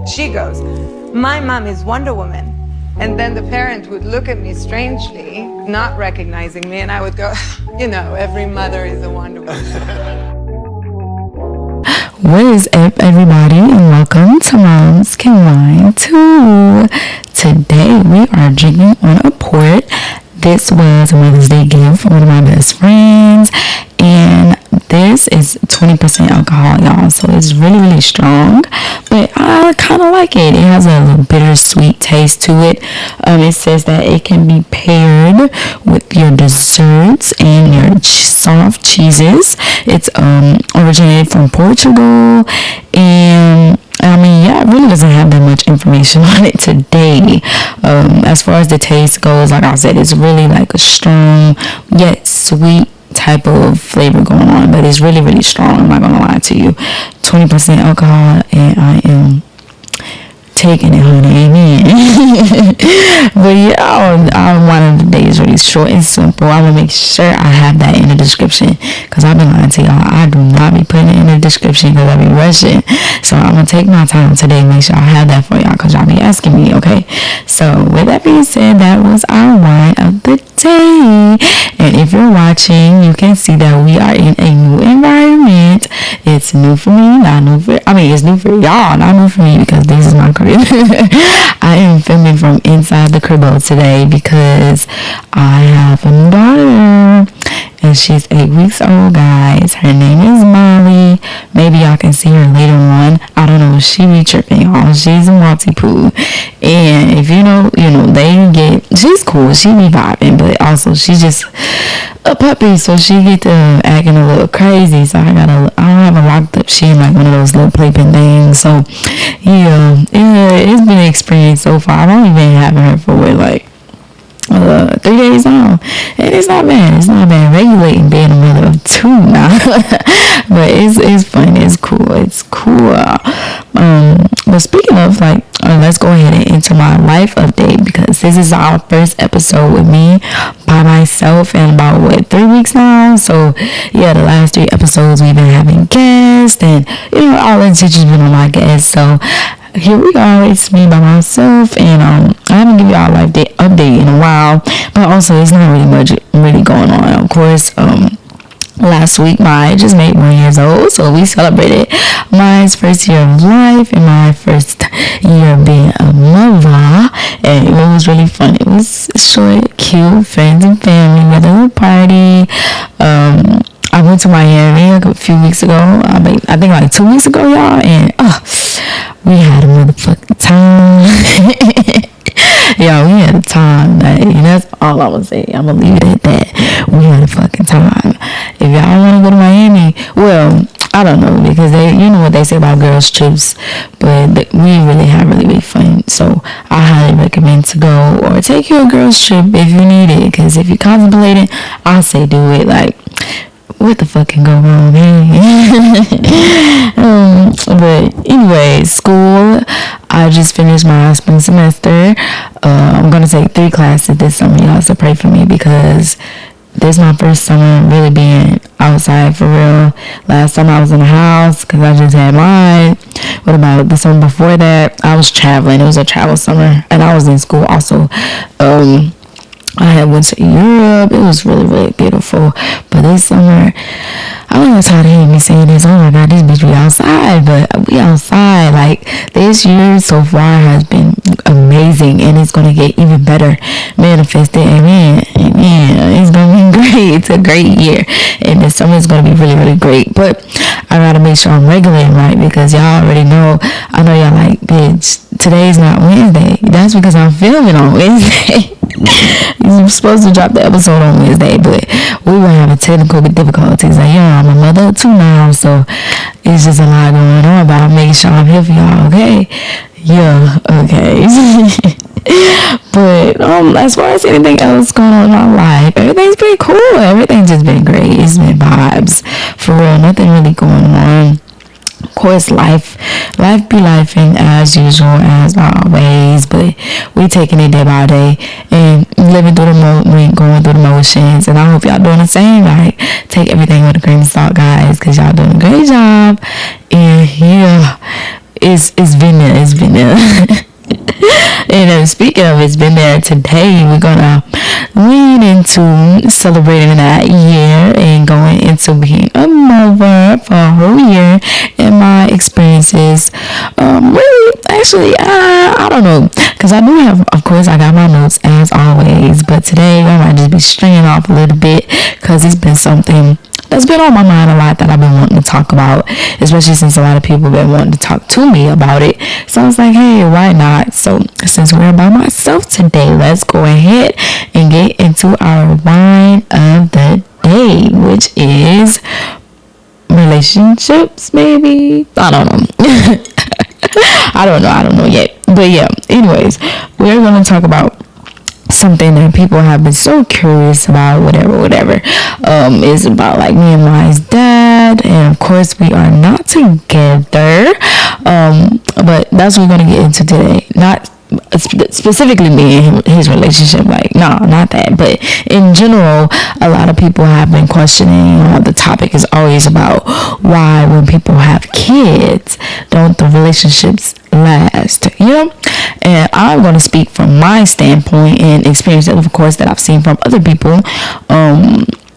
She goes, my mom is Wonder Woman. And then the parent would look at me strangely, not recognizing me, and I would go, every mother is a Wonder Woman. What is up, everybody, and welcome to Moms Can Wine Too. Today we are drinking on a port. This was a Mother's Day gift from one of my best friends, and this is 20% alcohol, y'all, so it's really, really strong, but I kind of like it. It has a little bittersweet taste to it. It says that it can be paired with your desserts and your soft cheeses. It's originated from Portugal, and it really doesn't have that much information on it today. As far as the taste goes, like I said, it's really like a strong yet sweet type of flavor going on, but it's really, really strong. I'm not gonna lie to you. 20% alcohol, and I am taking it, honey. Amen. But yeah, one of the days really short and simple. I'm gonna make sure I have that in the description, because I've been lying to y'all. I do not be putting it in the description because I be rushing. So I'm gonna take my time today, make sure I have that for y'all, because y'all be asking me. Okay, so with that being said, that was our wine of the day. And if you're watching, you can see that we are in a new environment. It's new for me, it's new for y'all, not new for me, because this is my crib. I am filming from inside the crib today because I have a new daughter, and she's 8 weeks old, guys. Her name is Molly. Maybe y'all can see her later on. I don't know if she be tripping, y'all. She's a multi-poo, and if she's cool, she be vibing, but also she's just a puppy, so she get to acting a little crazy. So I don't have a locked up. She in like one of those little playpen things. So it's been an experience so far. I've only been having her for 3 days now, and it's not bad regulating being a mother of 2 now. But it's fun, it's cool. But speaking of, let's go ahead and into my life update, because this is our first episode with me by myself in about 3 weeks now. So yeah, the last 3 episodes we've been having guests, and all the attention's been on my guests. So here we go, it's me by myself, and I haven't given y'all a life update in a while, but also it's not really much really going on. Of course, last week I just made 1 year old, so we celebrated my first year of life and my first year of being a mother, and it was really fun. It was short, cute, friends and family, we had a little party. I went to Miami a few weeks ago. I think 2 weeks ago, y'all, and we had a motherfucking time. Yeah, we had a time. That's all I'm gonna say. I'm gonna leave it at that. We had a fucking time. If y'all want to go to Miami, well, I don't know, because what they say about girls trips, but we really have really big fun. So I highly recommend to go, or take your girls trip if you need it. Because if you're contemplating, I'll say do it. What the fuck can go wrong, hey? But anyway, school, I just finished my spring semester. I'm gonna take 3 classes this summer, y'all, so pray for me, because this is my first summer really being outside for real. Last summer I was in the house because I just had mine. What about the summer before that? I was traveling. It was a travel summer, and I was in school also. I had went to Europe. It was really, really beautiful. But this summer, I don't know how to hear me saying this. Oh my God, this bitch be outside. But we outside. This year so far has been amazing, and it's gonna get even better. Manifested. Amen. It's gonna be great. It's a great year, and the summer is gonna be really, really great. But I gotta make sure I'm regulating right, because y'all already know. I know y'all bitch, today's not Wednesday. That's because I'm filming on Wednesday. You're supposed to drop the episode on Wednesday, but we were having technical difficulties. I'm a mother of 2 now, so it's just a lot going on, but I'm making sure I'm here for y'all, okay? Yeah, okay. But as far as anything else going on in my life, everything's pretty cool. Everything's just been great. It's been vibes. For real, nothing really going on. Of course, life be lifing as usual, as always, but we taking it day by day and living through going through the motions, and I hope y'all doing the same. Take everything with a grain of salt, guys, because y'all doing a great job. And yeah, it's been there. And speaking of it's been there, today we're gonna lean into celebrating that year and going into being a mother for a whole year and my experiences. Really, actually, I don't know, because I do have, of course, I got my notes as always, but today I might just be stringing off a little bit because it's been something that's been on my mind a lot that I've been wanting to talk about, especially since a lot of people have been wanting to talk to me about it. So I was like, hey, why not? So since we're by myself today, let's go ahead and get into our wine of the day, which is relationships, maybe? I don't know. I don't know yet. But yeah, anyways, we're going to talk about something that people have been so curious about, whatever. Is about like me and my dad, and of course we are not together, but that's what we're gonna get into today. Not specifically me and his relationship, like not that, but in general, a lot of people have been questioning, the topic is always about why when people have kids don't the relationships last, and I'm going to speak from my standpoint and experience, of course, that I've seen from other people,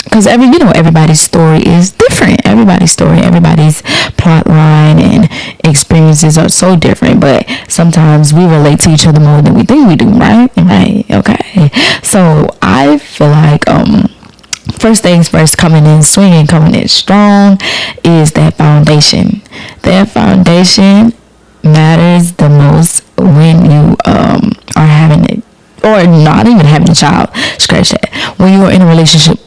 because everybody's story is different. Everybody's story, everybody's plot line and experiences are so different, but sometimes we relate to each other more than we think we do, right? Okay. So I feel like first things first, coming in swinging, coming in strong, is that foundation. That foundation matters the most when you are having it, or not even having a child. Scratch that. When you are in a relationship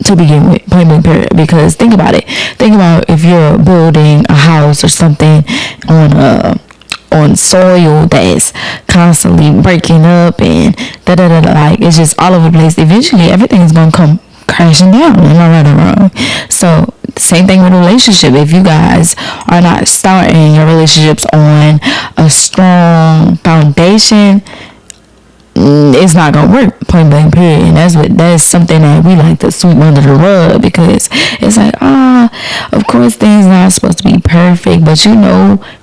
to begin with, point blank period. Because think about if you're building a house or something on soil that's constantly breaking up and like it's just all over the place, eventually everything is gonna come crashing down. Am I right or wrong? So same thing with a relationship. If you guys are not starting your relationships on a strong foundation, it's not gonna work, point blank period. And that's something that we like to sweep under the rug, because it's like, of course things not supposed to be perfect, but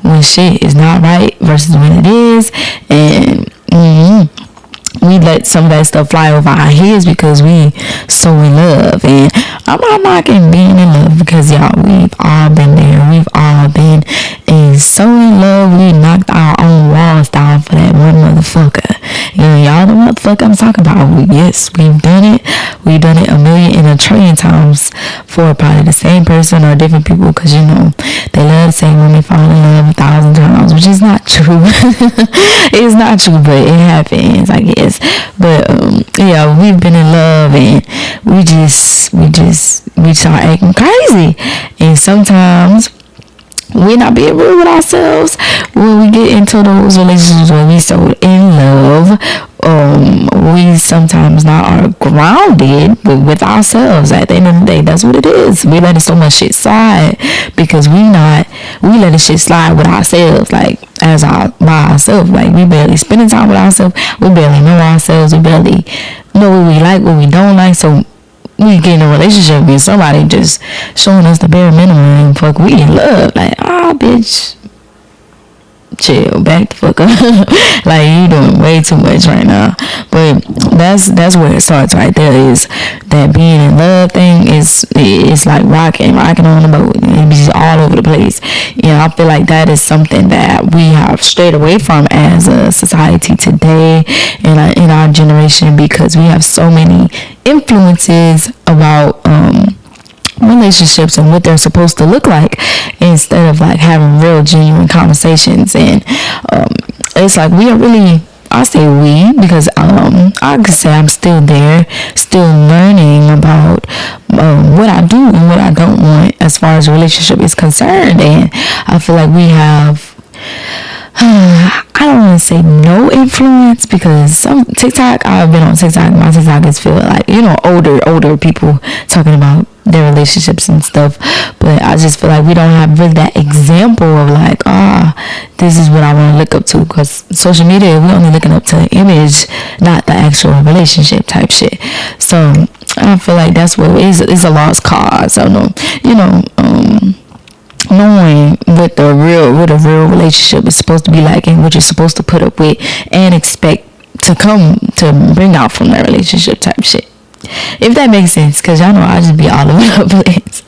when shit is not right versus when it is. And we let some of that stuff fly over our heads because we so in love. And I'm not knocking being in love, because y'all, we've all been there. We've all been so in love, we knocked our own walls down for that one motherfucker. Y'all the motherfucker I'm talking about. Yes, we've done it. We've done it a million and a trillion times for probably the same person or different people, because they love to say women fall in love 1,000 times, which is not true. It's not true, but it happens, I guess. But yeah, we've been in love, and we start acting crazy, and sometimes we're not being real with ourselves when we get into those relationships where we so in love. We sometimes not are grounded with ourselves. At the end of the day, that's what it is. We letting so much shit slide because we letting shit slide with ourselves, like by ourselves. Like, we barely spending time with ourselves. We barely know ourselves. We barely know what we like, what we don't like. So we get in a relationship with somebody just showing us the bare minimum, and fuck, we in love. Like, bitch, chill, back the fuck up. Like, you doing way too much right now. But that's where it starts right there, is that being in love thing it's like rocking on the boat. It's all over the place. I feel like that is something that we have strayed away from as a society today, in our generation, because we have so many influences about relationships and what they're supposed to look like, instead of like having real genuine conversations. And it's like we are really, I say we, because I could say I'm still there, still learning about what I do and what I don't want as far as a relationship is concerned. And I feel like we have I don't want to say no influence, because some TikTok, I've been on TikTok, my TikTok is filled like, older people talking about their relationships and stuff. But I just feel like we don't have really that example of like, this is what I want to look up to, because social media, we're only looking up to the image, not the actual relationship type shit. So I feel like that's what it's a lost cause. So knowing what a real relationship is supposed to be like, and what you're supposed to put up with and expect to come to bring out from that relationship type shit. If that makes sense, because y'all know I just be all over the place.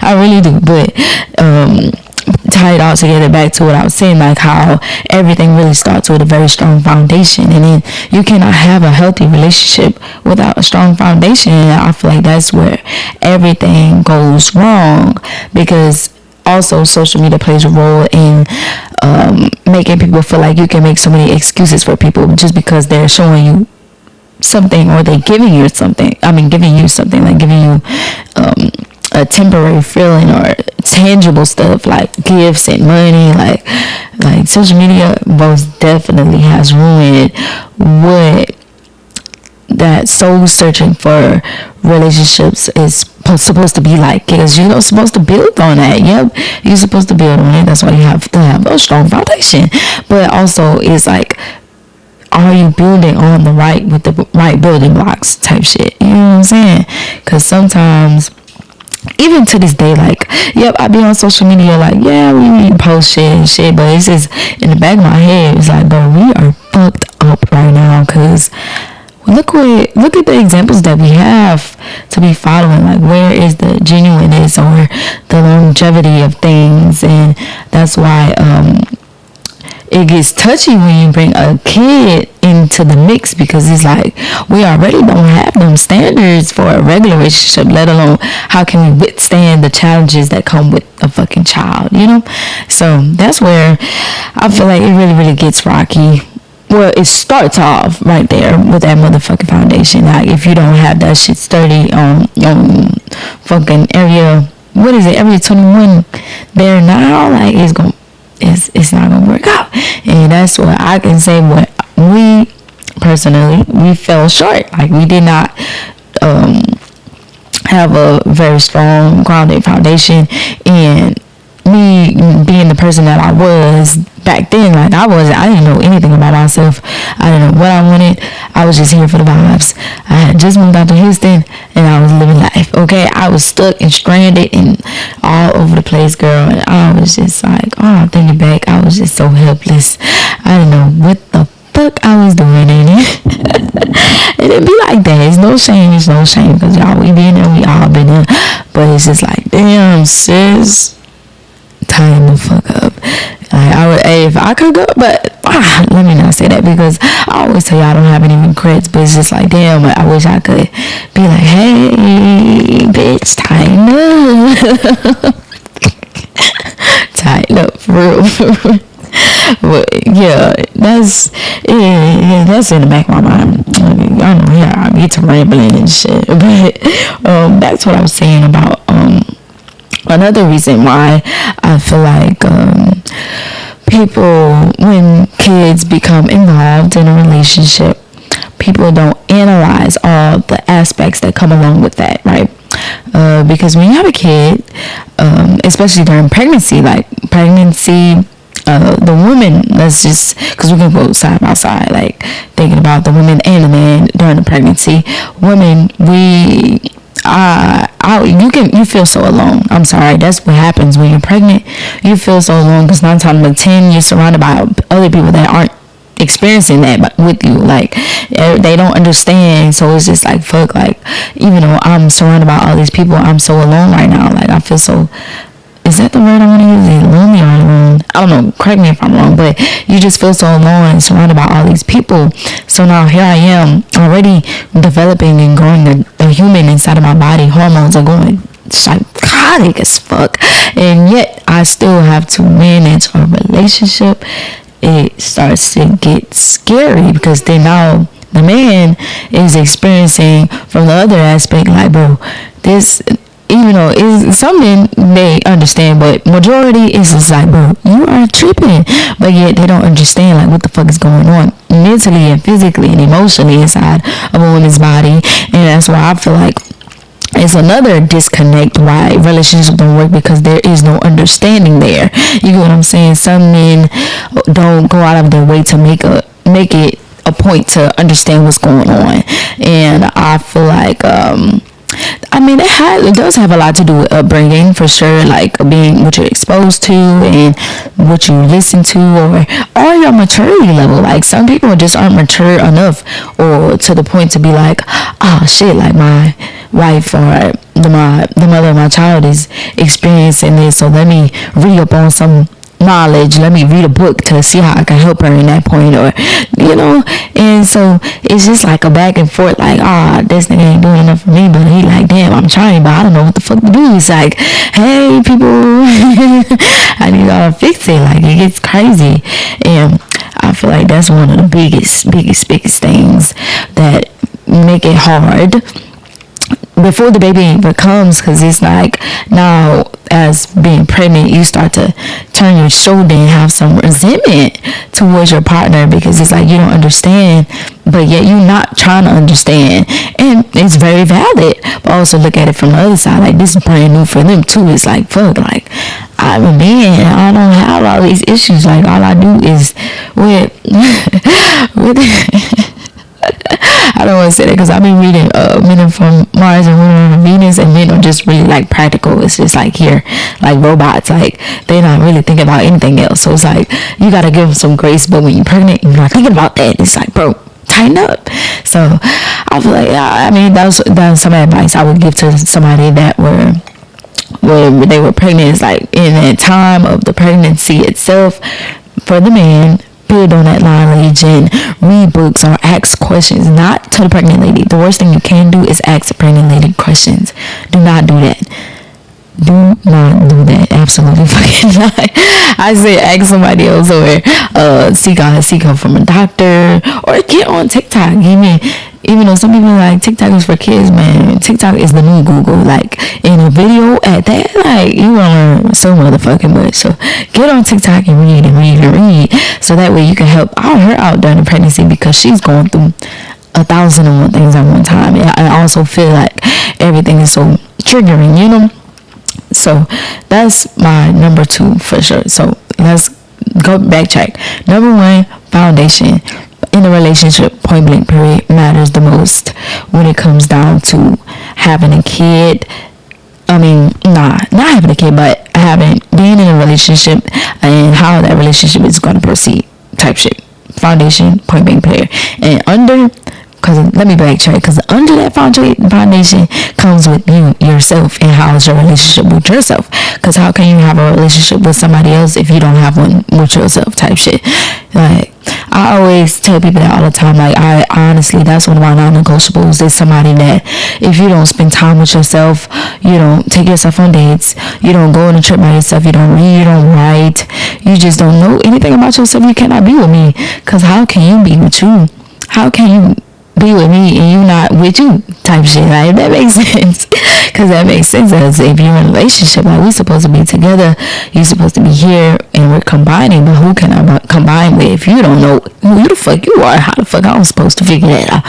I really do. But tie it all together back to what I was saying, like how everything really starts with a very strong foundation, and then you cannot have a healthy relationship without a strong foundation. And I feel like that's where everything goes wrong, because also social media plays a role in making people feel like you can make so many excuses for people just because they're showing you something, or they giving you something, like giving you a temporary feeling or tangible stuff like gifts and money. Like social media most definitely has ruined what that soul searching for relationships is supposed to be like, because you're supposed to build on that. Yep, you're supposed to build on it. That's why you have to have a strong foundation. But also it's like, are you building on with the right building blocks type shit? You know what I'm saying? Because sometimes, even to this day, like, yep, I be on social media like, yeah, we post shit and shit, but it's just in the back of my head, it's like, bro, we are fucked up right now, because look at the examples that we have to be following. Like, where is the genuineness or the longevity of things? And that's why it gets touchy when you bring a kid into the mix, because it's like, we already don't have them standards for a regular relationship, let alone how can we withstand the challenges that come with a fucking child, So that's where I feel like it really gets rocky. Well, it starts off right there with that motherfucking foundation. Like, if you don't have that shit sturdy on fucking area 21 there now, like, it's not gonna work out. And that's what I can say. What we personally, we fell short. Like, we did not have a very strong grounded foundation. And me being the person that I was back then, like, I didn't know anything about myself. I didn't know what I wanted. I was just here for the vibes. I had just moved out to Houston and I was living life. Okay, I was stuck and stranded and all over the place, girl. And I was just like, thinking back, I was just so helpless. I didn't know what the fuck I was doing in it. And it be like that. It's no shame, because y'all, we been there, we all been there. But it's just like, damn, sis, time the fuck up. Like, if I could go, but let me not say that, because I always tell y'all I don't have any regrets, but it's just like, damn, I wish I could be like, hey, bitch, tighten up. Tighten up, for real. But yeah, that's in the back of my mind. I know, I get to rambling and shit. But that's what I was saying about another reason why I feel like people, when kids become involved in a relationship, people don't analyze all the aspects that come along with that, right? Because when you have a kid, especially during pregnancy, the woman, let's just, because we can go side by side, like thinking about the woman and the man during the pregnancy. Women, you feel so alone. I'm sorry, that's what happens when you're pregnant. You feel so alone, because 9 times out of 10 you're surrounded by other people that aren't experiencing that with you. Like, they don't understand. So it's just like, fuck, like, even though I'm surrounded by all these people, I'm so alone right now. Like, I feel so, is that the word I want to use? Is it lonely or alone? I don't know, correct me if I'm wrong, but you just feel so alone and surrounded by all these people. So now here I am, already developing and growing a human inside of my body. Hormones are going psychotic as fuck, and yet I still have to manage a relationship. It starts to get scary, because then now the man is experiencing from the other aspect, like, bro, this, even though it's something they understand, but majority is just like, bro, you are tripping. But yet they don't understand, like, what the fuck is going on mentally and physically and emotionally inside of a woman's body. And that's why I feel like it's another disconnect why relationships don't work, because there is no understanding there. You get what I'm saying? Some men don't go out of their way to make it a point to understand what's going on. And I feel like I mean, it does have a lot to do with upbringing, for sure, like being what you're exposed to and what you listen to, or your maturity level. Like, some people just aren't mature enough, or to the point to be like, oh shit, like my wife or the mother of my child is experiencing this, so let me read up on some knowledge, let me read a book to see how I can help her in that point, or and so it's just like a back and forth, like, this nigga ain't doing enough for me, but he like, damn, I'm trying, but I don't know what the fuck to do. It's like, hey people, I need y'all to fix it. Like, it gets crazy. And I feel like that's one of the biggest things that make it hard before the baby even comes, because it's like, now as being pregnant, you start to turn your shoulder and have some resentment towards your partner, because it's like you don't understand, but yet you're not trying to understand, and it's very valid. But also look at it from the other side, like, this is brand new for them too. It's like, fuck, like, I'm a man, I don't have all these issues, like, all I do is with I don't want to say that, because I've been reading Men Are From Mars and Women Are From Venus, and men are just really like practical. It's just like, here, like robots, like they're not really thinking about anything else. So it's like, you gotta give them some grace, but when you're pregnant, you're not thinking about that. It's like, bro, tighten up. So I feel like, I mean, that was some advice I would give to somebody that when they were pregnant. It's like, in that time of the pregnancy itself, for the man, build on that knowledge and read books or ask questions, not to the pregnant lady. The worst thing you can do is ask the pregnant lady questions. Do not do that. Do not do that. Absolutely fucking not. I say ask somebody else, or seek help from a doctor, or get on TikTok. Even though some people are like, TikTok is for kids, man, TikTok is the new Google. Like, in a video at that, like, you wanna learn so motherfucking much. So get on TikTok and read, so that way you can help her out during the pregnancy, because she's going through 1,001 things at one time. And I also feel like everything is so triggering, So that's my number 2 for sure. So let's go backtrack. Number 1, foundation. In a relationship, point blank period, matters the most when it comes down to having a kid. I mean, not having a kid, but being in a relationship and how that relationship is going to proceed, type shit. Foundation, point blank period. And let me backtrack, because under that foundation comes with you, yourself, and how is your relationship with yourself. Because how can you have a relationship with somebody else if you don't have one with yourself, type shit. Like, I always tell people that all the time. Like, I honestly, that's one of my non-negotiables, is somebody that, if you don't spend time with yourself, you don't take yourself on dates, you don't go on a trip by yourself, you don't read, you don't write, you just don't know anything about yourself, you cannot be with me. Because how can you be with you? How can you be with me and you not with you, type shit? Like, that makes sense. Because that makes sense, as if you're in a relationship, like, we're supposed to be together, you're supposed to be here, and we're combining. But who can I combine with if you don't know who the fuck you are? How the fuck I'm supposed to figure that out?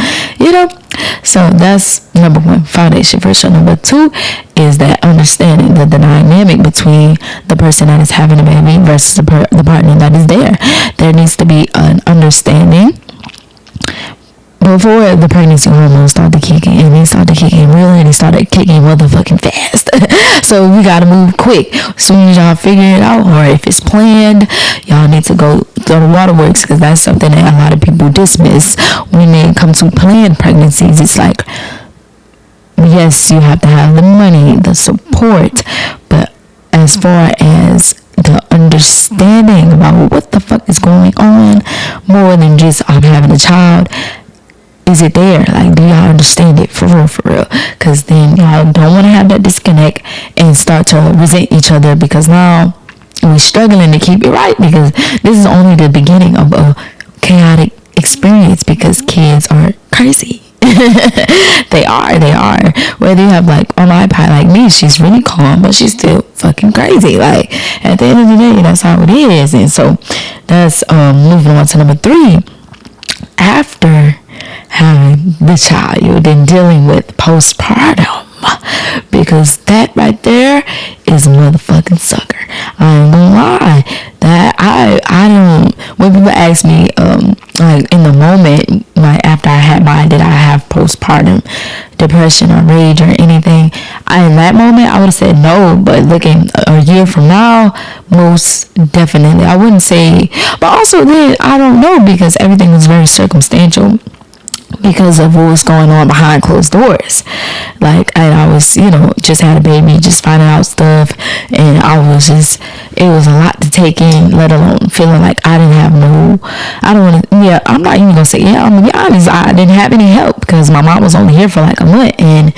So that's number 1, foundation, for sure. Number 2 is that understanding the dynamic between the person that is having a baby versus the partner that is there. There needs to be an understanding before the pregnancy hormones started kicking, and they started kicking real, and they started kicking motherfucking fast. So we gotta move quick. As soon as y'all figure it out, or if it's planned, y'all need to go to the waterworks, because that's something that a lot of people dismiss when they come to planned pregnancies. It's like, yes, you have to have the money, the support, but as far as the understanding about what the fuck is going on, more than just, I'm having a child, is it there? Like, do y'all understand it for real? Because then y'all don't want to have that disconnect and start to resent each other, because now we're struggling to keep it right, because this is only the beginning of a chaotic experience, because kids are crazy. They are. Whether you have, like, on my iPad, like me, she's really calm, but she's still fucking crazy. Like, at the end of the day, that's how it is. And so that's moving on to number 3. After having the child, you're then dealing with postpartum, because that right there is a motherfucking sucker. I ain't gonna lie. That I don't, when people ask me, like, in the moment, like, after I had mine, did I have postpartum depression or rage or anything. In that moment, I would have said no, but looking a year from now, most definitely, I wouldn't say. But also then, I don't know, because everything was very circumstantial because of what was going on behind closed doors. Like, and I was, just had a baby, just finding out stuff, and it was a lot to take in, let alone feeling like I'm not even gonna say, I'm gonna be honest, I didn't have any help because my mom was only here for like a month, and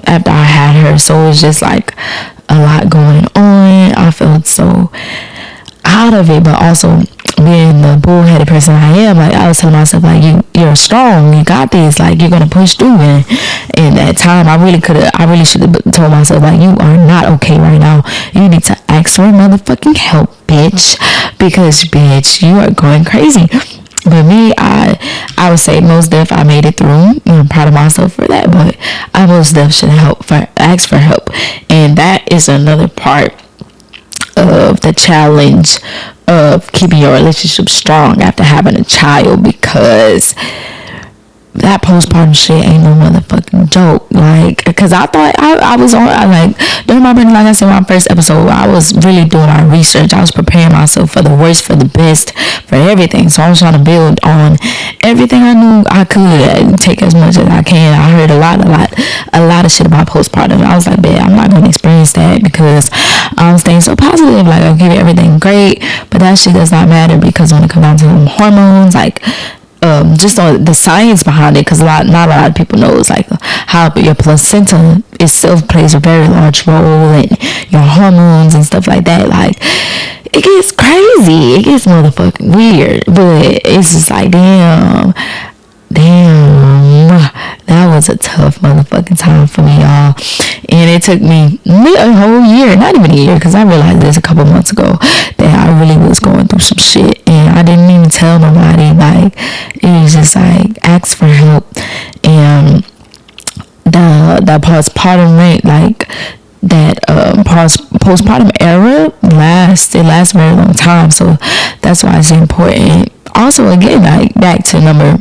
after I had her, so it was just like a lot going on. I felt so out of it, but also being the bullheaded person I am, like, I was telling myself, like, you're strong, you got this, like, you're gonna push through. And in that time, I really should have told myself, like, you are not okay right now, you need to ask for motherfucking help, bitch, because bitch, you are going crazy. But me, I would say most def I made it through. I'm proud of myself for that, but I most def should ask for help. And that is another part of the challenge of keeping your relationship strong after having a child, because that postpartum shit ain't no motherfucking joke. Like, because I thought I was on, like, during my pregnancy, like I said in my first episode, I was really doing my research. I was preparing myself for the worst, for the best, for everything. So I was trying to build on everything I knew I could, take as much as I can. I heard a lot of shit about postpartum. I was like, man, I'm not going to experience that because I'm staying so positive. Like, I'll give everything great, but that shit does not matter, because when it comes down to hormones, like, just on the science behind it, because not a lot of people know, it's like how your placenta itself plays a very large role in your hormones and stuff like that. Like, it gets crazy, it gets motherfucking weird, but it's just like, damn, that was a tough motherfucking time for me, y'all. And it took me a whole year, not even a year, because I realized this a couple months ago that I really was going through some shit, and I didn't even tell nobody. Like, it was just like, ask for help. And the postpartum rate, like, that postpartum era lasts a very long time, so that's why it's important. Also, again, like, back to number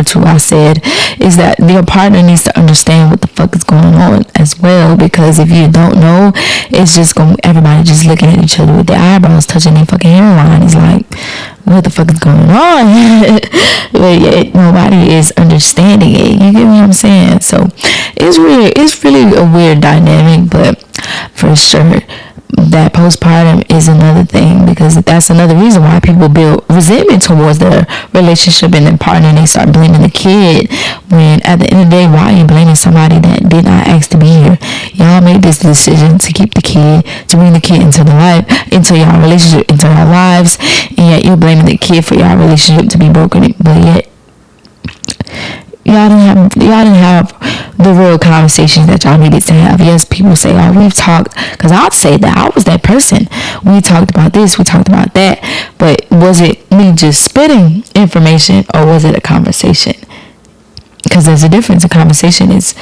2, I said, is that your partner needs to understand what the fuck is going on as well, because if you don't know, it's just everybody just looking at each other with their eyebrows touching their fucking hairline. It's like, what the fuck is going on? But yet nobody is understanding it. You get what I'm saying? So it's weird. It's really a weird dynamic, but for sure, that postpartum is another thing, because that's another reason why people build resentment towards their relationship and their partner, and they start blaming the kid, when at the end of the day, why are you blaming somebody that did not ask to be here? Y'all made this decision to keep the kid, to bring the kid into your relationship, into your lives, and yet you're blaming the kid for your relationship to be broken. But yet y'all didn't have the real conversations that y'all needed to have. Yes, people say, oh, we've talked, because I'd say that I was that person. We talked about this, we talked about that, but was it me just spitting information, or was it a conversation? Because there's a difference. A conversation is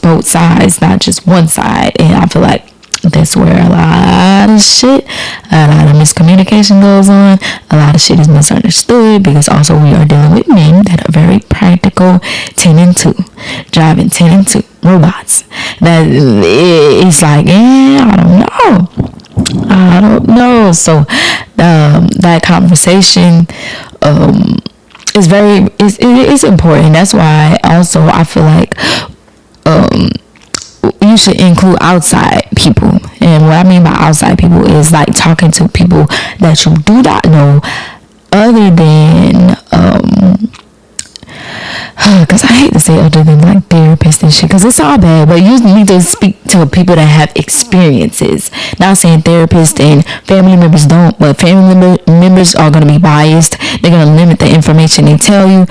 both sides, not just one side. And I feel like that's where a lot of miscommunication goes on. A lot of shit is misunderstood, because also we are dealing with men that are very practical, 10 and 2, driving 10 and 2 robots. That it's like, I don't know. So that conversation is important. That's why also I feel like you should include outside people. And what I mean by outside people is like talking to people that you do not know, other than because I hate to say other than like therapists and shit, because it's all bad, but you need to speak to people that have experiences. Not saying therapists and family members don't, but family members are going to be biased. They're going to limit the information they tell you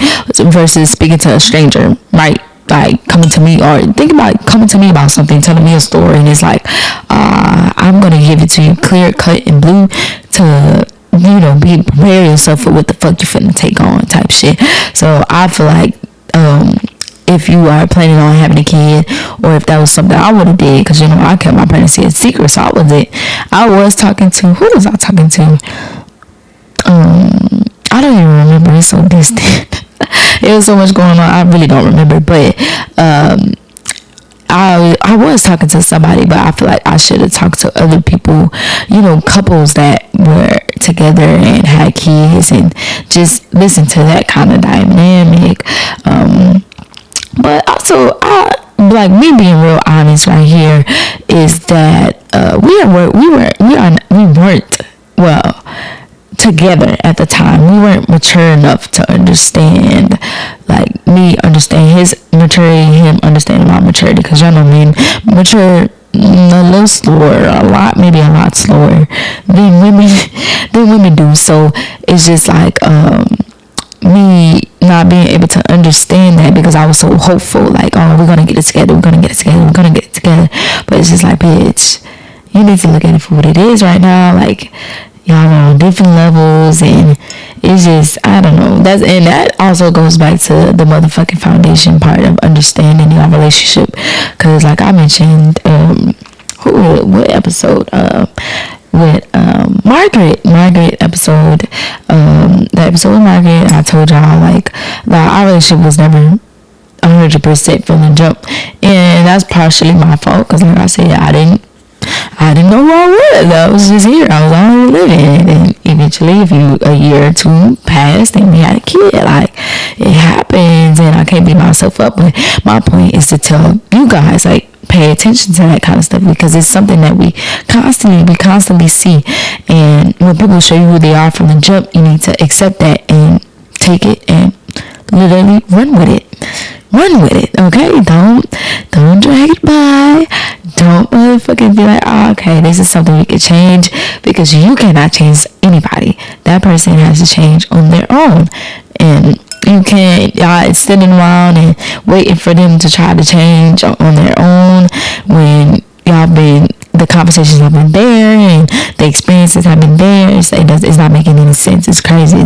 versus speaking to a stranger, right? Like coming to me, or think about coming to me about something, telling me a story, and it's like, I'm going to give it to you clear, cut, and blue to, prepare yourself for what the fuck you finna take on type shit. So I feel like if you are planning on having a kid, or if that was something I would have did, because I kept my pregnancy a secret, so I was talking to, who was I talking to? I don't even remember, it's so distant. It It was so much going on. I really don't remember, but I was talking to somebody, but I feel like I should have talked to other people, couples that were together and had kids, and just listen to that kind of dynamic. But also, like, me being real honest right here is that we weren't well together at the time. We weren't mature enough to understand, like, me understand his maturity, him understanding my maturity, because y'all know men mature a little slower, maybe a lot slower than women do. So it's just like me not being able to understand that, because I was so hopeful, like, oh, we're gonna get it together, but it's just like, bitch, you need to look at it for what it is right now. Like, y'all are on different levels, and it's just, I don't know. That also goes back to the motherfucking foundation part of understanding your relationship, because like I mentioned, what episode? With Margaret episode, the episode with Margaret, I told y'all, like, that our relationship was never 100% from the jump, and that's partially my fault, because like I said, I didn't know who I was. I was just here. I was only living, and eventually, a year or two passed, and we had a kid. Like, it happens, and I can't beat myself up. But my point is to tell you guys, like, pay attention to that kind of stuff, because it's something that we constantly see. And when people show you who they are from the jump, you need to accept that and take it and literally run with it. Okay? Don't drag it by. Don't motherfucking be like, oh, okay, this is something we could change, because you cannot change anybody. That person has to change on their own. And you can't sitting around and waiting for them to try to change on their own when the conversations have been there and the experiences have been there. It's not making any sense. It's crazy.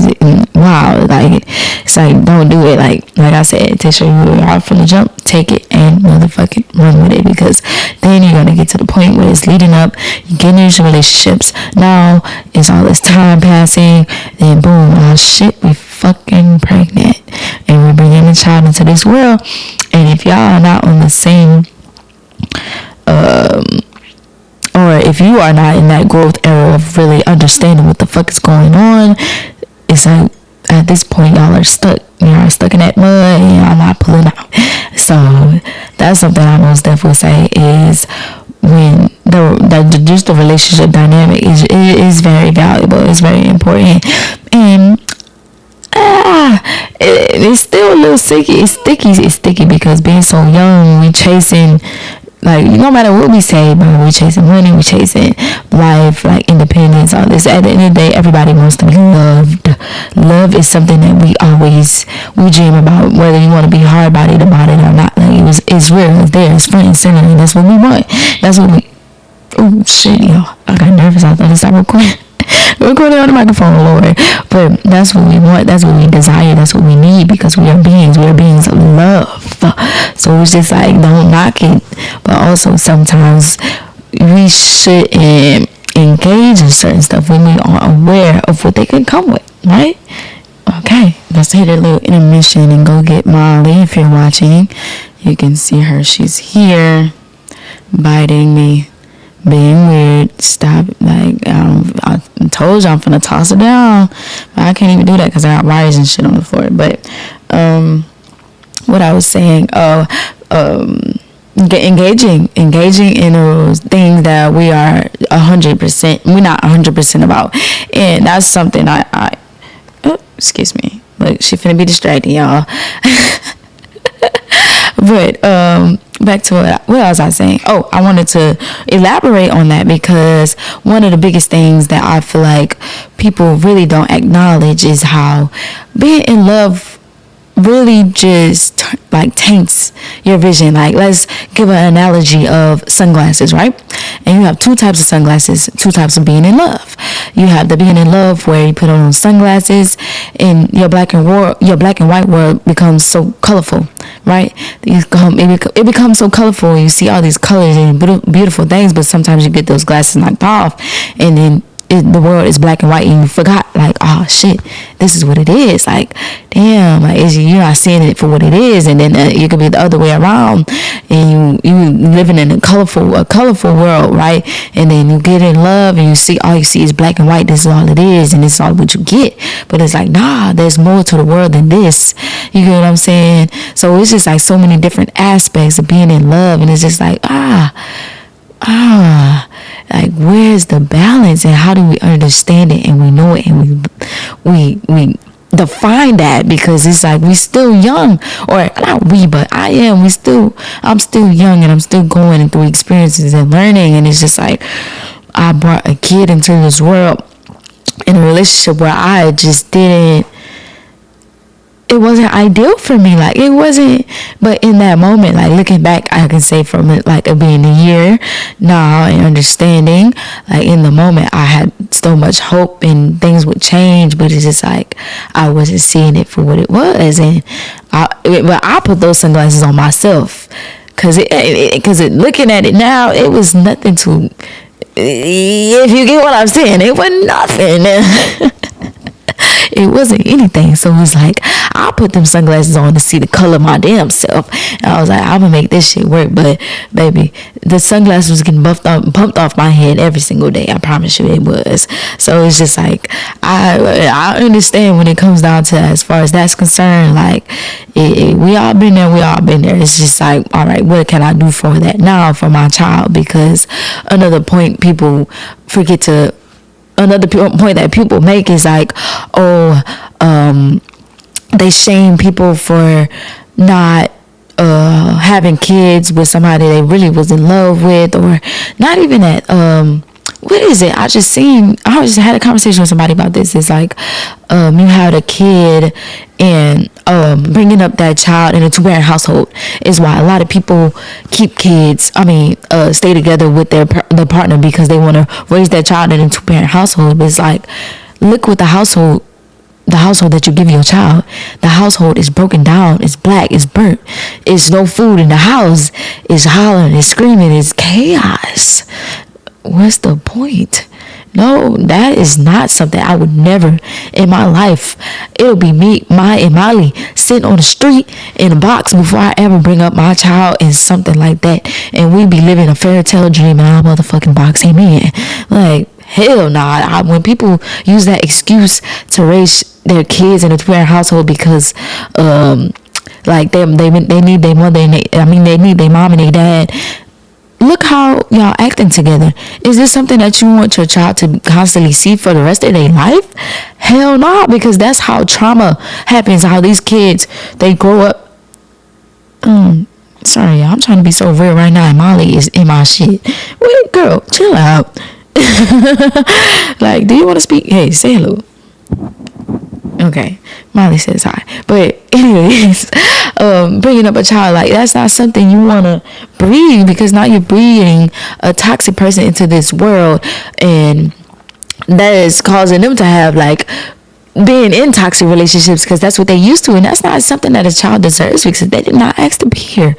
Wow. Like, it's like, don't do it. Like I said, to show you who you are from the jump, take it and motherfucking run with it, because then you're going to get to the point where it's leading up, you get into relationships. Now it's all this time passing, then boom, oh shit, we fucking pregnant, and we're bringing a child into this world. And if y'all are not on the same or if you are not in that growth era of really understanding what the fuck is going on, it's like, at this point, y'all are stuck. Y'all are stuck in that mud, and y'all not pulling out. So that's something I most definitely say is, when just the relationship dynamic is very valuable. It's very important. And it's still a little sticky. It's sticky because being so young, we chasing, like, no matter what we say, but we're chasing money, we're chasing life, like independence, all this. At the end of the day, everybody wants to be loved. Love is something that we dream about, whether you want to be hard-bodied about it or not. Like, it's real, it's there, it's front and center, and that's what we want. That's what we, oh shit, yo, I got nervous. I thought I stopped recording on the microphone, Lord. But that's what we want, that's what we desire, that's what we need, because we are beings of love. So it's just like, don't knock it, but also sometimes we should engage in certain stuff when we are aware of what they can come with, right? Okay, let's hit a little intermission and go get Molly. If you're watching, you can see her. She's here biting me, being weird. Stop. Like, I told you I'm finna toss her down, but I can't even do that because I got wires and shit on the floor. But what I was saying, engaging in those things that we are 100%, we're not 100% about, and that's something excuse me, like, she finna be distracted, y'all. But back to what was I saying? Oh, I wanted to elaborate on that, because one of the biggest things that I feel like people really don't acknowledge is how being in love really just like taints your vision. Like, let's give an analogy of sunglasses, right? And you have two types of sunglasses, two types of being in love. You have the being in love where you put on sunglasses and your black and white world becomes so colorful, right? It becomes so colorful. You see all these colors and beautiful things, but sometimes you get those glasses knocked off, and then the world is black and white, and you forgot, like, oh shit, this is what it is. Like, damn, like you're not seeing it for what it is. And then it could be the other way around, and you living in a colorful world, right? And then you get in love and you see, all you see is black and white. This is all it is, and it's all what you get. But it's like, nah, there's more to the world than this. You get what I'm saying? So it's just like so many different aspects of being in love, and it's just like like where's the balance, and how do we understand it, and we know it, and we define that, because it's like we still young, or not we, but I'm still young, and I'm still going through experiences and learning. And it's just like I brought a kid into this world in a relationship where I just didn't, it wasn't ideal for me. Like, it wasn't. But in that moment, like looking back, I can say from it, like it being a year now and understanding, like in the moment I had so much hope and things would change, but it's just like I wasn't seeing it for what it was. And I put those sunglasses on myself, because looking at it now, it was nothing to, if you get what I'm saying, it was nothing. It wasn't anything. So it was like, I put them sunglasses on to see the color of my damn self, and I was like, I'm gonna make this shit work. But baby, the sunglasses was getting pumped off my head every single day. I promise you it was. So it's just like, I understand when it comes down to, as far as that's concerned, like we all been there. It's just like, all right, what can I do for that now for my child? Because another point that people make is like, they shame people for not having kids with somebody they really was in love with, or not even that. What is it? I just had a conversation with somebody about this. It's like, you had a kid, and bringing up that child in a two-parent household is why a lot of people keep kids. Stay together with their partner, because they want to raise that child in a two-parent household. But it's like, look what the household that you give your child, the household is broken down, it's black, it's burnt, it's no food in the house, it's hollering, it's screaming, it's chaos. What's the point? No, that is not something I would never in my life. It'll be me, and Molly sitting on the street in a box before I ever bring up my child in something like that. And we be living a fairy tale dream in our motherfucking box. Amen. Like, hell nah. When people use that excuse to raise their kids in a two-parent household because like they need their mother, and they need their mom and their dad. Look how y'all acting together. Is this something that you want your child to constantly see for the rest of their life? Hell no, because that's how trauma happens. How these kids, they grow up. Sorry, y'all, I'm trying to be so real right now, and Molly is in my shit. Wait, girl, chill out. Like, do you want to speak? Hey, say hello. Okay, Molly says hi. But anyways, bringing up a child, like, that's not something you want to breed, because now you're breeding a toxic person into this world, and that is causing them to have, like, being in toxic relationships, because that's what they used to, and that's not something that a child deserves, because they did not ask to be here.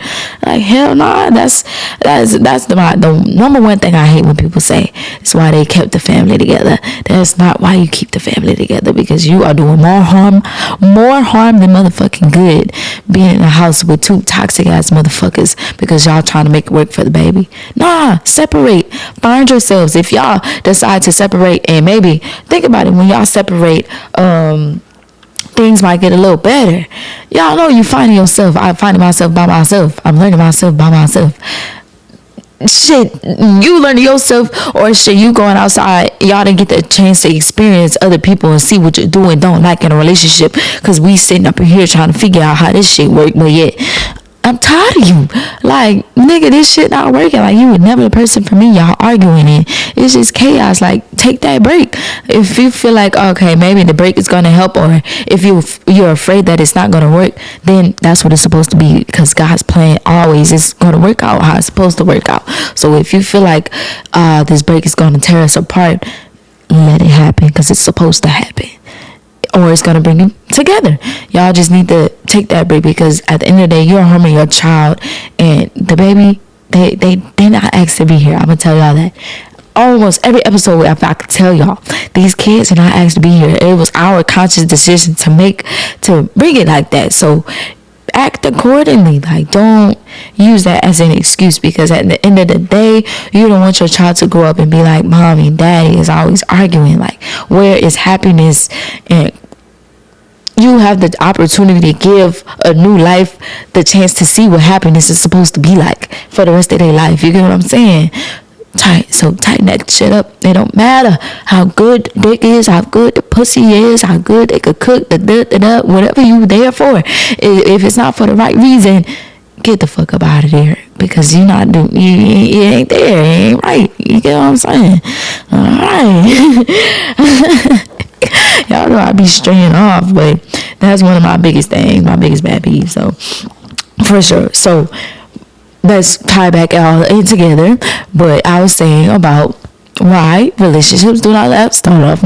Like, hell no. That's the number one thing I hate when people say it's why they kept the family together. That's not why you keep the family together, because you are doing more harm than motherfucking good being in a house with two toxic ass motherfuckers because y'all trying to make it work for the baby. Nah, separate. Find yourselves. If y'all decide to separate, and maybe think about it, when y'all separate, things might get a little better. Y'all know you finding yourself. I'm finding myself by myself. I'm learning myself by myself. Shit, you learning yourself, or shit, you going outside. Y'all didn't get the chance to experience other people and see what you're doing, don't like in a relationship, because we sitting up in here trying to figure out how this shit work. But yet, I'm tired of you. Like, nigga, this shit not working. Like, you were never the person for me. Y'all arguing, and it's just chaos. Like, take that break. If you feel like, okay, maybe the break is gonna help, or if you're afraid that it's not gonna work, then that's what it's supposed to be, because God's plan always is gonna work out how it's supposed to work out. So if you feel like this break is gonna tear us apart, let it happen, because it's supposed to happen. Or it's going to bring them together. Y'all just need to take that break, because at the end of the day, you're harming your child, and the baby, they not asked to be here. I'm going to tell y'all that. almost every episode, if I could tell y'all, these kids are not asked to be here. It was our conscious decision to bring it like that. So act accordingly. Like, don't use that as an excuse, because at the end of the day, you don't want your child to grow up and be like, mommy and daddy is always arguing. Like, where is happiness? And you have the opportunity to give a new life the chance to see what happiness is supposed to be like for the rest of their life. You get what I'm saying? Tighten that shit up. It don't matter how good dick is, how good the pussy is, how good they could cook, whatever you there for. If it's not for the right reason, get the fuck up out of there, because you're not doing. You ain't there. It ain't right. You get what I'm saying? All right. Y'all know I be straying off, but that's one of my biggest things, my biggest bad peeve. So for sure. So let's tie back all in together. But I was saying about why relationships do not last. Start off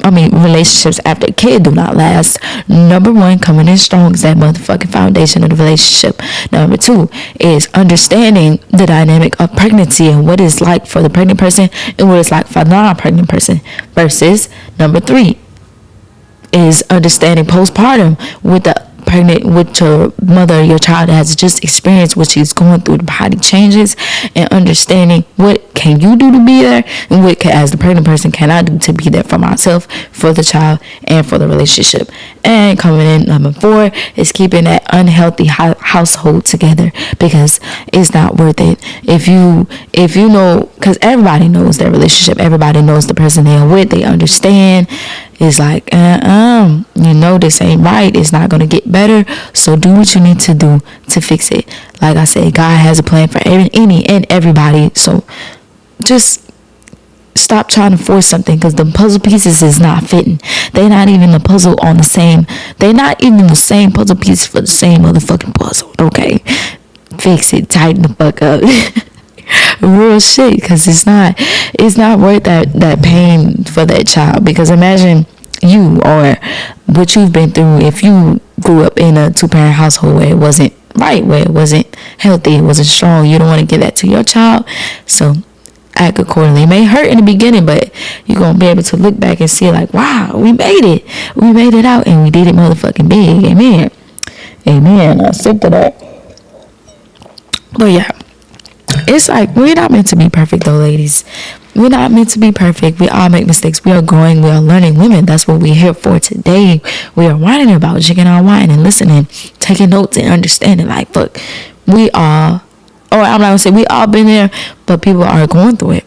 relationships after a kid do not last. Number one, coming in strong is that motherfucking foundation of the relationship. Number two is understanding the dynamic of pregnancy and what it's like for the pregnant person and what it's like for the non-pregnant person. Versus number three is understanding postpartum with your mother, your child has just experienced what she's going through, the body changes, and understanding what can you do to be there and what as the pregnant person can I do to be there for myself, for the child, and for the relationship. And coming in number four is keeping that unhealthy household together, because it's not worth it. If you know, because everybody knows their relationship, everybody knows the person they are with, they understand. It's like, this ain't right. It's not going to get better. So do what you need to do to fix it. Like I said, God has a plan for any and everybody. So just stop trying to force something, because the puzzle pieces is not fitting. They're not even the puzzle on the same. They're not even the same puzzle piece for the same motherfucking puzzle. Okay? Fix it. Tighten the fuck up. Real shit, because it's not worth that pain for that child. Because imagine you or what you've been through if you grew up in a 2-parent household where it wasn't right, where it wasn't healthy, it wasn't strong. You don't want to give that to your child. So act accordingly. It may hurt in the beginning, but you're gonna be able to look back and see like, wow, we made it out, and we did it motherfucking big. Amen. I stick to that. But yeah, it's like, we're not meant to be perfect though, ladies. We're not meant to be perfect. We all make mistakes. We are growing. We are learning. Women, that's what we're here for today. We are whining about, jigging our wine and listening, taking notes and understanding. Like, fuck, I'm not gonna say we all been there, but people are going through it.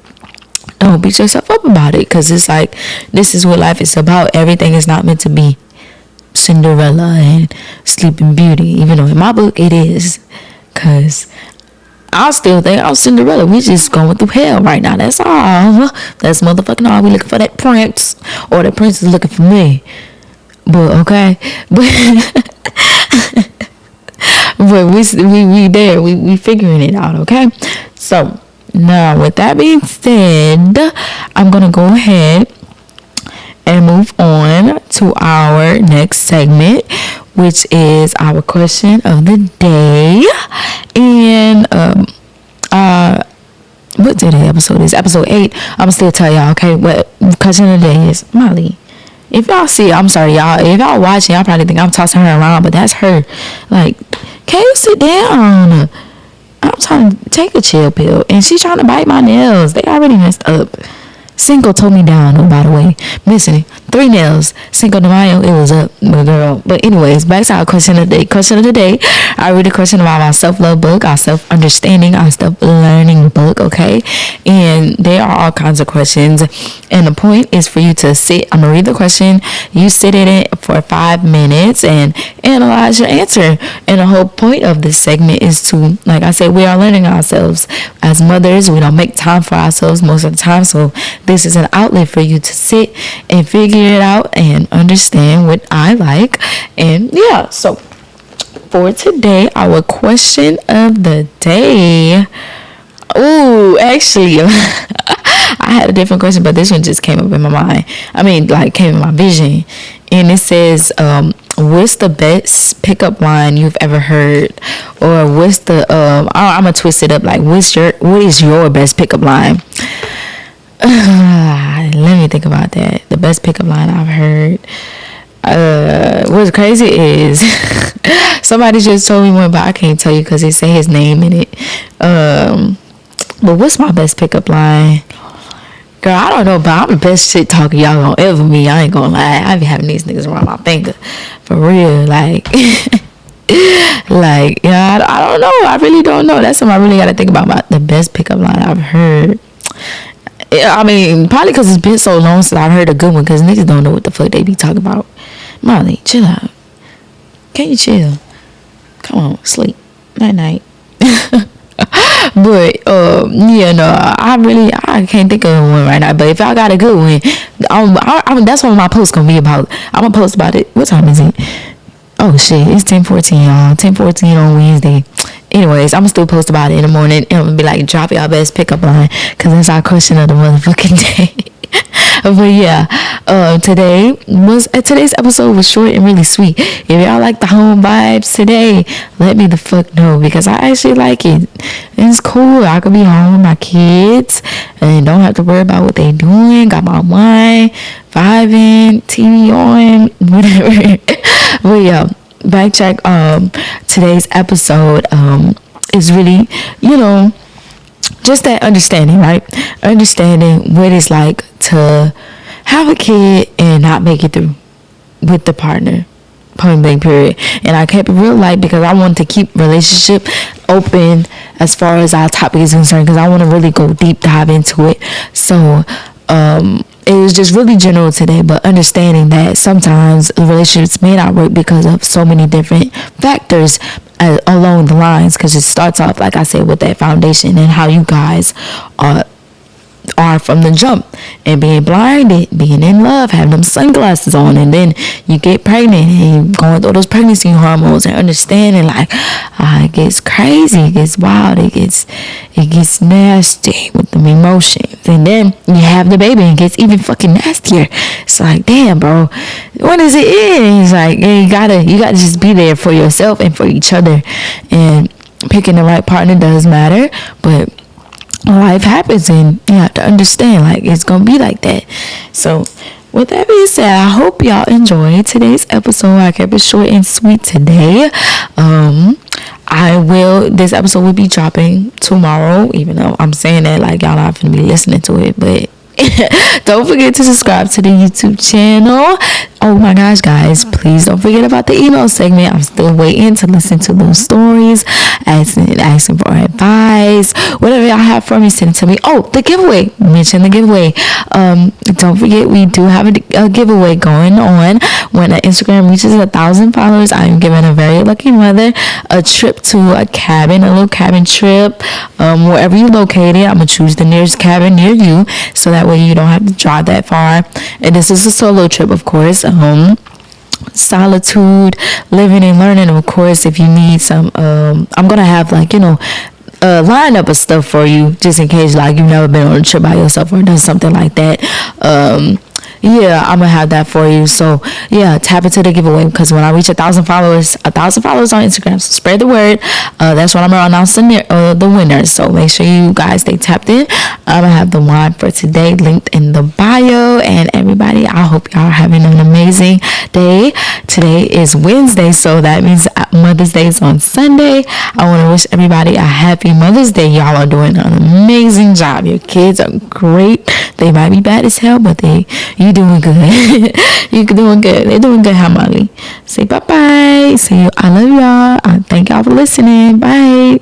Don't beat yourself up about it, because it's like, this is what life is about. Everything is not meant to be Cinderella and Sleeping Beauty, even though in my book it is, because I still think I'm Cinderella. We just going through hell right now. That's all. That's motherfucking all. We looking for that prince, or the prince is looking for me. But okay, but we there. We figuring it out. Okay. So now, with that being said, I'm gonna go ahead and move on to our next segment, which is our question of the day. And what today episode is? Episode 8. I'm still tell y'all, okay, what question of the day is. Molly, if y'all see, I'm sorry y'all, if y'all watching, y'all probably think I'm tossing her around, but that's her. Like, can you sit down? I'm trying to take a chill pill, and she's trying to bite my nails. They already messed up. Cinco told me down, oh, by the way. Missing 3 nails. Cinco de Mayo, it was up, my girl. But anyways, back to our question of the day. Question of the day, I read a question about our self-love book, our self-understanding, our self-learning book, okay? And there are all kinds of questions. And the point is for you to sit. I'm going to read the question. You sit in it for 5 minutes and analyze your answer. And the whole point of this segment is to, like I said, we are learning ourselves. As mothers, we don't make time for ourselves most of the time. So this is an outlet for you to sit and figure it out and understand what I like. And yeah, so for today, our question of the day. Oh, actually, I had a different question, but this one just came up in my mind. Came in my vision. And it says, what's the best pickup line you've ever heard? Or what's the, I'm going to twist it up. Like, what is your best pickup line? Let me think about that. The best pickup line I've heard. What's crazy is somebody just told me one, but I can't tell you because it say his name in it. But what's my best pickup line? Girl, I don't know, but I'm the best shit talker y'all gonna ever meet. I ain't gonna lie. I be having these niggas around my finger. For real, like, like, yeah, I don't know. I really don't know. That's something I really gotta think about the best pickup line I've heard. I mean, probably because it's been so long since I've heard a good one, because niggas don't know what the fuck they be talking about. Molly, chill out. Can you chill? Come on, sleep. Night. But yeah, no, I can't think of one right now. But if y'all got a good one, that's what my post gonna be about. I'm gonna post about it. What time is it? Oh shit, it's 10:14, y'all. 10:14 on Wednesday. Anyways, I'm gonna still post about it in the morning, and I'm gonna be like, drop y'all best pickup line, because that's our question of the motherfucking day. But yeah, today's episode was short and really sweet. If y'all like the home vibes today, let me the fuck know, because I actually like it. It's cool. I could be home with my kids and don't have to worry about what they doing. Got my wine, vibing, TV on, whatever. But yeah, backtrack. Today's episode is really, just that understanding, right? Understanding what it's like to have a kid and not make it through with the partner. Point blank period. And I kept it real light because I wanted to keep relationship open as far as our topic is concerned, because I want to really go deep dive into it. So it was just really general today, but understanding that sometimes relationships may not work because of so many different factors along the lines, because it starts off, like I said, with that foundation and how you guys are from the jump, and being blinded, being in love, having them sunglasses on, and then you get pregnant and you going through those pregnancy hormones, and understanding like it gets crazy, it gets wild, it gets nasty with them emotions, and then you have the baby and it gets even fucking nastier. It's like, damn, bro, when is it in? It's like, you gotta just be there for yourself and for each other, and picking the right partner does matter, but life happens and you have to understand like it's gonna be like that. So with that being said, I hope y'all enjoyed today's episode. I kept it short and sweet today. This episode will be dropping tomorrow, even though I'm saying that like y'all not gonna be listening to it, but don't forget to subscribe to the YouTube channel. Oh my gosh, guys, please don't forget about the email segment. I'm still waiting to listen to those stories, asking for advice. Whatever y'all have for me, send it to me. Oh, the giveaway. Mention the giveaway. Don't forget, we do have a giveaway going on. When Instagram reaches 1,000 followers, I am giving a very lucky mother a trip to a little cabin trip. Wherever you're located, I'm going to choose the nearest cabin near you, so that way you don't have to drive that far. And this is a solo trip, of course. Solitude, living and learning. Of course, if you need some, I'm gonna have like a lineup of stuff for you, just in case like you've never been on a trip by yourself or done something like that. Yeah, I'm gonna have that for you. So yeah, tap into the giveaway, because when I reach 1,000 followers on Instagram, so spread the word. That's when I'm gonna announce the winner. So make sure you guys stay tapped in. I'm gonna have the wine for today linked in the bio. And everybody, I hope y'all are having an amazing day. Today is Wednesday, so that means Mother's Day is on Sunday. I want to wish everybody a happy Mother's Day. Y'all are doing an amazing job. Your kids are great. They might be bad as hell, but you doing good. You doing good. They're doing good, Hamali. Say bye-bye. See you. I love y'all. I thank y'all for listening. Bye.